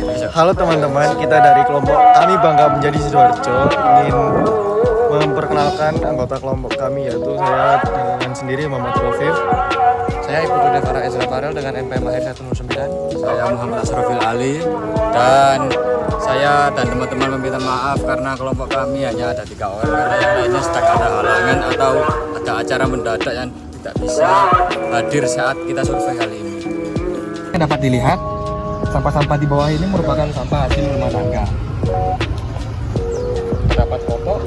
Halo teman-teman, kita dari kelompok Kami Bangga Menjadi Sidoarjo ingin memperkenalkan anggota kelompok kami, yaitu saya dengan sendiri Muhammad Rofif. Saya Ibtu Devara Ezra Farel dengan NPM Mahir 109. Saya Muhammad Asrofil Ali, dan saya dan teman-teman meminta maaf karena kelompok kami hanya ada 3 orang karena yang lainnya sedang ada halangan atau ada acara mendadak yang tidak bisa hadir saat kita survei kali ini. Dapat dilihat sampah-sampah di bawah ini merupakan sampah hasil rumah tangga. Terdapat popok,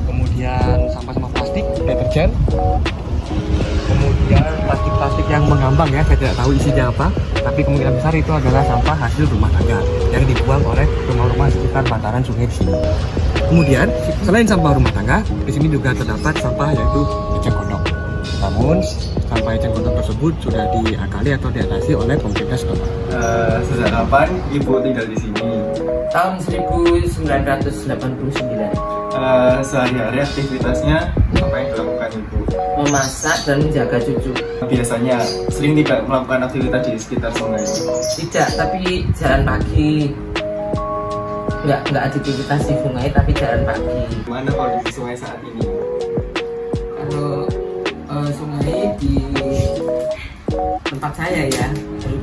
kemudian sampah-sampah plastik, deterjen, kemudian plastik-plastik yang mengambang ya, saya tidak tahu isinya apa, tapi kemungkinan besar itu adalah sampah hasil rumah tangga yang dibuang oleh rumah-rumah sekitar bantaran sungai di sini. Kemudian selain sampah rumah tangga, di sini juga terdapat sampah yaitu eceng gondok. Namun sampah eceng gondok tersebut sudah diakali atau diatasi oleh pemerintah setempat. Sejak kapan Ibu tinggal di sini? Tahun 1989. Sehari-hari aktivitasnya apa yang dilakukan Ibu? Memasak dan menjaga cucu. Biasanya sering tidak melakukan aktivitas di sekitar sungai? Tidak, tapi jalan pagi. Nggak aktivitas di sungai, tapi jalan pagi. Gimana kondisi sungai saat ini? Kalau sungai di tempat saya ya,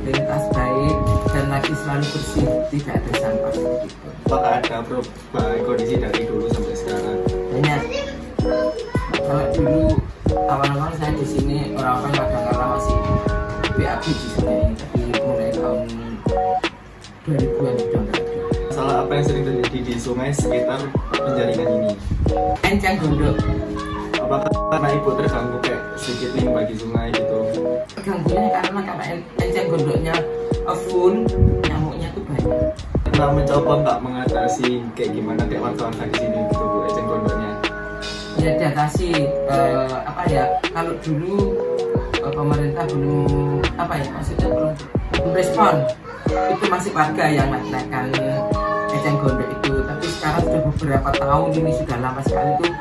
berlintas baik dan lagi selalu bersih, tidak ada sampah gitu. Apakah ada perubahan kondisi dari dulu sampai sekarang? Banyak. Kalau dulu awal-awal saya di sini orang-orang kadang-kadang masih BAB di sungai ini, tapi mulai tahun 2000-an sudah nggak ada. Masalah apa yang sering terjadi di sungai sekitar penjaringan ini? Enceng gondok. Apakah karena Ibu terganggu kayak sedikit limbah di sungai gitu? Ganggunya karena enceng gondoknya full, nyamuknya tuh banyak. Pernah mencoba nggak mengatasi kayak gimana kayak warga-warga di sini gitu Bu, eceng gondoknya? Ya diatasi apa ya, kalau dulu pemerintah belum apa ya, maksudnya belum respon, itu masih warga yang menaikkan eceng gondok itu. Tapi sekarang sudah beberapa tahun ini, sudah lama sekali itu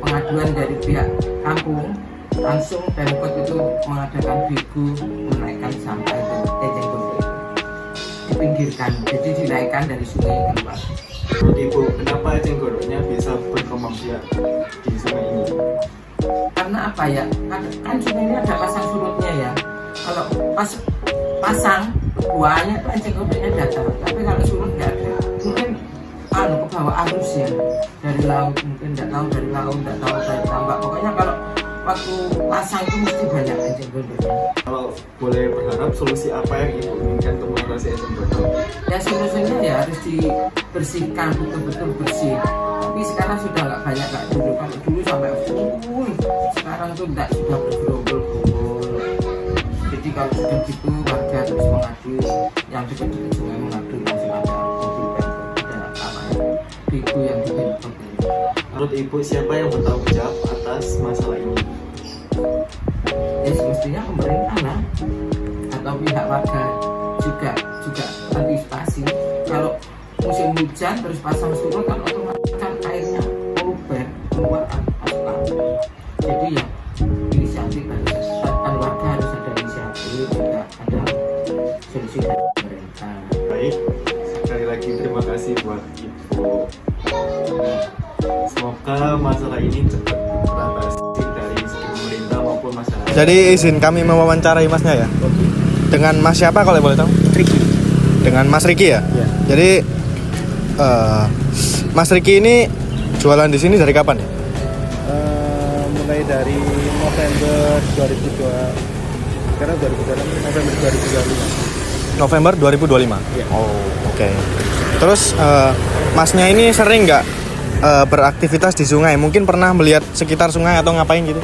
pengaduan dari pihak kampung, langsung Pemkot itu mengadakan bigu menaikkan sampah itu, eceng gondok itu dipinggirkan, jadi dinaikkan dari sungai keluar. Menurut Ibu, kenapa eceng gondoknya bisa berkembang biak di sungai ini? Karena apa ya, kan sungai ini ada pasang surutnya ya. Kalau pas pasang buahnya itu eceng gondoknya datang, tapi kalau surut nggak ada. Mungkin ke bawah arus ya, dari laut, mungkin nggak tahu dari laut, nggak tahu dari tambak. Pokoknya kalau waktu pasang itu mesti banyak eceng gondoknya. Kalau boleh berharap, solusi apa yang Ibu inginkan untuk mengatasi eceng gondok? Ya solusinya ya harus dibersihkan, betul-betul bersih. Tapi sekarang sudah nggak banyak kayak dulu. Kalau dulu sampai full, sekarang tuh enggak, sudah bergerombol-gerombol. Jadi kalau sudah gitu warga terus mengadu, yang dekat-dekat sungai mengadu, langsung ada mobil Pemkot dan apa ya, bigu yang dibentuk. Menurut Ibu, siapa yang bertanggung jawab atas masalah ini? Ya semestinya pemerintah lah, atau pihak warga juga antisipasi. Kalau musim hujan terus pasang surut, kan otomatis kan airnya meluber keluar asupan. Jadi ya inisiatif kan warga harus ada inisiatif, juga ada solusi dari pemerintah. Baik, sekali lagi terima kasih buat Ibu. Semoga masalah ini cepat teratasi dari segi pemerintah maupun masyarakat. Jadi izin kami mewawancarai Masnya ya. Dengan Mas siapa kalau boleh tahu? Riki. Dengan Mas Riki ya? Ya. Jadi Mas Riki ini jualan di sini dari kapan ya? Mulai dari November 2002, sekarang 2026, November 2025. November 2025? Ya. Oh, oke. Terus Masnya ini sering nggak beraktivitas di sungai? Mungkin pernah melihat sekitar sungai atau ngapain gitu?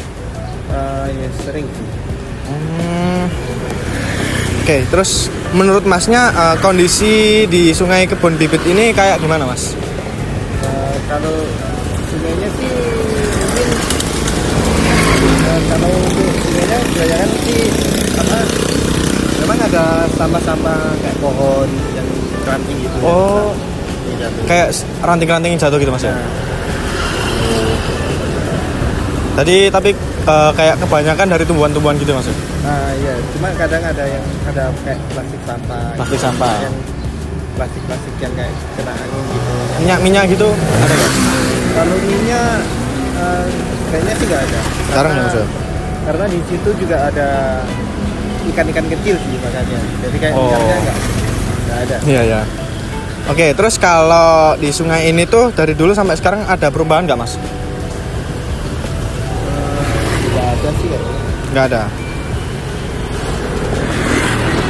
Ya sering sih. Oke, terus menurut Masnya kondisi di Sungai Kebon Bibit ini kayak gimana Mas? Kalau sungainya sih mungkin kalau untuk sungainya kebanyakan sih apa, memang ada sampah-sampah kayak pohon yang ranting gitu. Oh, ya, kayak ranting-ranting yang jatuh gitu Mas ya? Nah, Tadi tapi kayak kebanyakan dari tumbuhan-tumbuhan gitu Mas ya? Nah iya, cuma kadang ada yang ada kayak plastik sampah. Plastik sampah. Yang plastik yang kayak kena angin gitu. Minyak gitu ada nggak? Kalau minyak kayaknya sih nggak ada. Sekarang ya, Mas? Karena di situ juga ada ikan-ikan kecil sih makanya. Jadi kayak Oh. ikannya nggak ada. Iya ya. Oke, terus kalau di sungai ini tuh dari dulu sampai sekarang ada perubahan nggak, Mas? Nggak ada sih kayaknya. Nggak ada.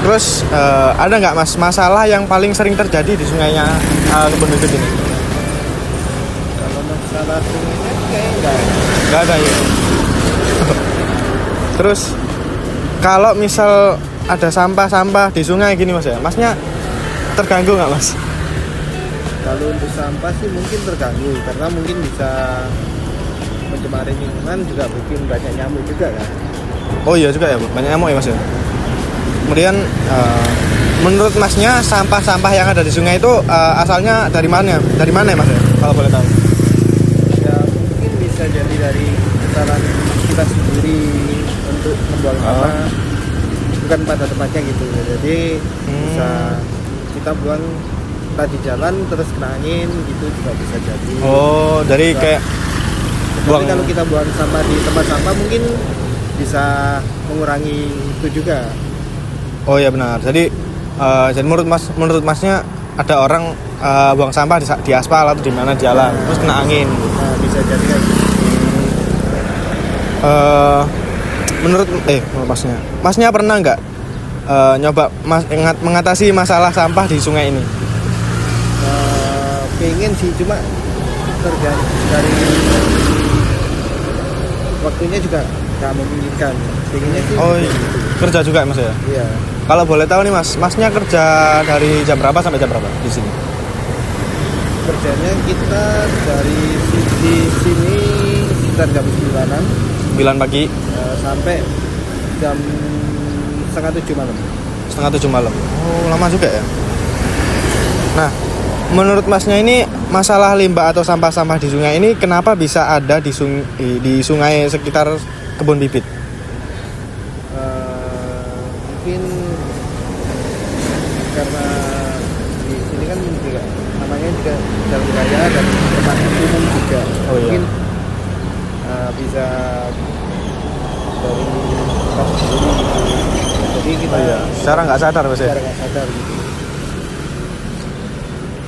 Terus ada nggak, Mas, masalah yang paling sering terjadi di sungainya Kebun Bibit ini? Kalau masalah sungainya kayaknya nggak ada. Nggak ada ya. Terus kalau misal ada sampah-sampah di sungai gini, Mas ya, Masnya terganggu nggak, Mas? Kalau untuk sampah sih mungkin terganggu karena mungkin bisa mencemari lingkungan, juga bikin banyak nyamuk juga kan. Oh iya juga ya, Bu. Banyak nyamuk ya, Mas ya. Kemudian menurut Masnya sampah-sampah yang ada di sungai itu asalnya dari mana? Dari mana ya, Mas ya? Kalau boleh tahu. Ya mungkin bisa jadi dari kesalahan kita sendiri untuk membuang sampah bukan pada tempatnya gitu. Jadi bisa kita buang tadi jalan terus kena angin gitu juga bisa jadi. Oh, dari Bisa. kayak Tapi buang. kalau kita buang sampah di tempat sampah mungkin bisa mengurangi itu juga. Oh iya benar. Jadi menurut Masnya ada orang buang sampah di aspal atau di mana jalan terus kena angin. Nah, bisa jadi kayak gitu. Menurut Masnya pernah nggak nyoba mengatasi masalah sampah di sungai ini? Pengen sih cuma tergantung dari waktunya juga nggak memungkinkan. Pengennya sih. Oh iya. Kerja juga ya, Mas ya? Iya. Kalau boleh tahu nih, Masnya kerja dari jam berapa sampai jam berapa di sini? Kerjanya kita dari di sini sekitar jam 9-an 9 pagi sampai jam setengah 7 malam. setengah 7 malam. Oh, lama juga ya. Nah, menurut Masnya ini masalah limbah atau sampah-sampah di sungai ini kenapa bisa ada di sungai sekitar Kebun Bibit? Mungkin karena di sini kan juga namanya juga jalan raya dan tempat umum juga. Oh, iya. Mungkin bisa dari kita sendiri gitu. Jadi kita Secara nggak sadar, Mas ya? secara nggak sadar gitu.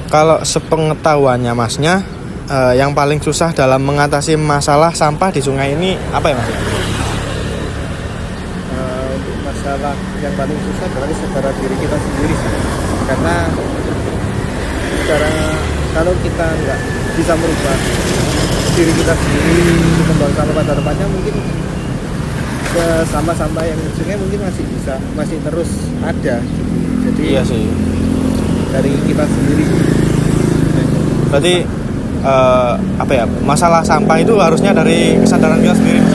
Kalau sepengetahuannya Masnya, yang paling susah dalam mengatasi masalah sampah di sungai ini apa ya, Mas? Untuk masalah yang paling susah adalah secara diri kita sendiri sih. Karena secara kalau kita nggak bisa merubah diri kita sendiri untuk membuang sampah pada tempatnya, mungkin sampah-sampah yang di sungai mungkin masih terus ada. Jadi Iya sih. dari kita sendiri. Berarti apa ya? Masalah sampah itu harusnya dari kesadaran kita sendiri, Mas.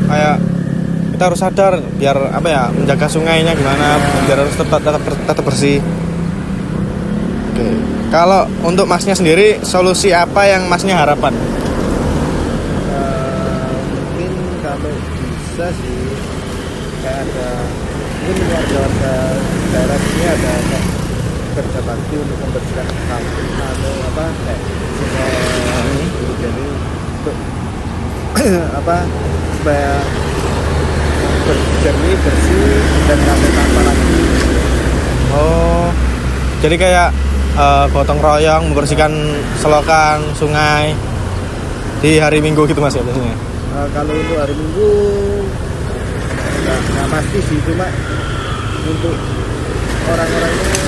Kayak kita harus sadar biar apa ya, menjaga sungainya gimana, biar harus tetap bersih. Oke. Kalau untuk Masnya sendiri, solusi apa yang Masnya harapkan? Mungkin kalau bisa sih kayak ada mungkin warga daerah sini ada kayak kerja bakti untuk membersihkan kampung atau apa kayak sungai gitu. Jadi untuk apa supaya jernih, bersih dan nggak ada sampah lagi. Oh, jadi kayak gotong royong membersihkan selokan, sungai di hari Minggu gitu, Mas ya biasanya? Kalau untuk hari Minggu nggak pasti sih, cuma untuk orang-orangnya.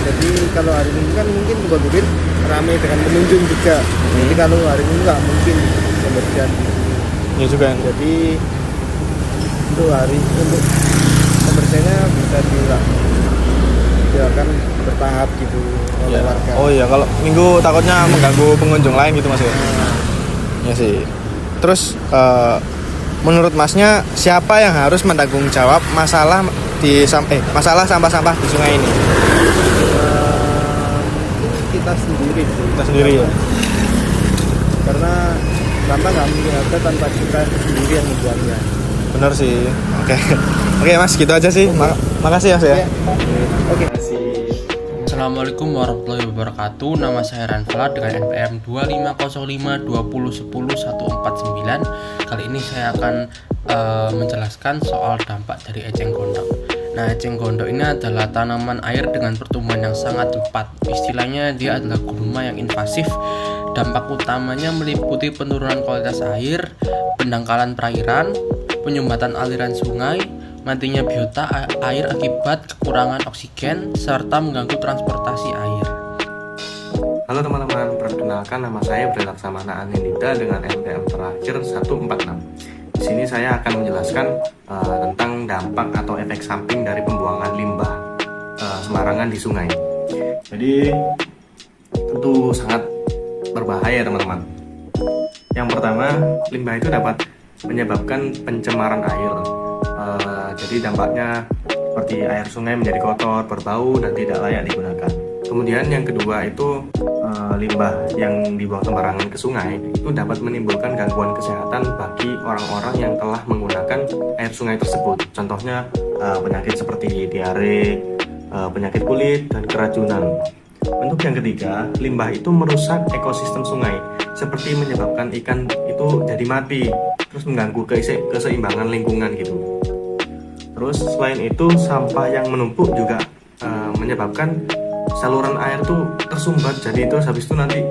Jadi kalau hari Minggu kan mungkin Kebun Bibit ramai dengan pengunjung juga. Jadi kalau hari Minggu nggak mungkin pembersihan. Iya juga. Jadi untuk pembersihannya bisa dilakukan bertahap gitu oleh warga. Oh iya, kalau Minggu takutnya mengganggu pengunjung lain gitu, Mas ya? Ya sih. Terus menurut Masnya siapa yang harus menanggung jawab masalah sampah-sampah di sungai ini? Kita sendiri sih. Kita sendiri ya. Karena sampah nggak mungkin ada tanpa kita sendiri yang membuangnya. bener sih. Oke. Oke Mas, gitu aja sih. Makasih Mas ya. Oke. Assalamualaikum warahmatullahi wabarakatuh. Nama saya Ranfala dengan NPM 250520101449. Kali ini saya akan menjelaskan soal dampak dari eceng gondok. Nah, eceng gondok ini adalah tanaman air dengan pertumbuhan yang sangat cepat. Istilahnya dia adalah gulma yang invasif. Dampak utamanya meliputi penurunan kualitas air, pendangkalan perairan, penyumbatan aliran sungai, matinya biota air akibat kekurangan oksigen, serta mengganggu transportasi air. Halo teman-teman, perkenalkan nama saya Bray Laksamana Anindita dengan NPM terakhir 146. Di sini saya akan menjelaskan tentang dampak atau efek samping dari pembuangan limbah sembarangan di sungai. Jadi tentu sangat berbahaya teman-teman. Yang pertama, limbah itu dapat menyebabkan pencemaran air. Jadi dampaknya seperti air sungai menjadi kotor, berbau, dan tidak layak digunakan. Kemudian yang kedua itu limbah yang dibuang sembarangan ke sungai itu dapat menimbulkan gangguan kesehatan bagi orang-orang yang telah menggunakan air sungai tersebut. Contohnya penyakit seperti diare, penyakit kulit, dan keracunan. Untuk yang ketiga, limbah itu merusak ekosistem sungai, seperti menyebabkan ikan itu jadi mati, terus mengganggu keseimbangan lingkungan gitu. Terus selain itu, sampah yang menumpuk juga menyebabkan saluran air tuh tersumbat, jadi itu habis itu nanti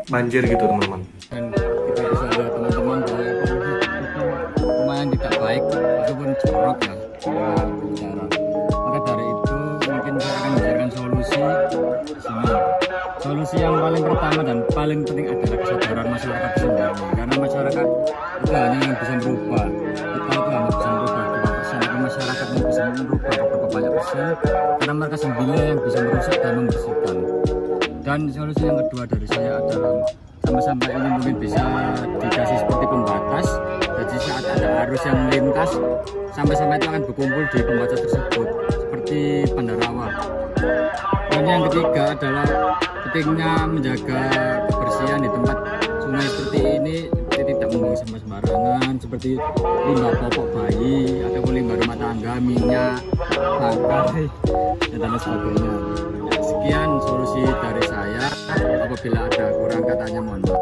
banjir gitu teman-teman. Dan kita bisa lihat teman-teman bahwa ekologi itu lumayan tidak baik ataupun jorok ya dalam bicara. Maka dari itu mungkin saya akan memberikan solusi di sini. Solusi yang paling pertama dan paling penting adalah kesadaran masyarakat sendiri, karena masyarakat itu hanya yang bisa merubah. Kita itu hanya bisa merubah 2%, tapi masyarakat yang bisa merubah beberapa banyak persen, karena mereka sendiri yang bisa merusak dan membersihkan. Dan solusi yang kedua dari saya adalah sampah-sampah ini mungkin bisa dikasih seperti pembatas. Jadi saat ada arus yang melintas, sampah-sampah itu akan berkumpul di pembatas tersebut seperti bandarawa. Dan yang ketiga adalah pentingnya menjaga kebersihan di tempat sungai seperti ini, tidak membuang sampah sembarangan seperti limbah popok bayi ataupun limbah rumah tangga, minyak, bangkai, dan lain sebagainya. Sekian solusi dari saya. Apabila ada kurang katanya mohon maaf.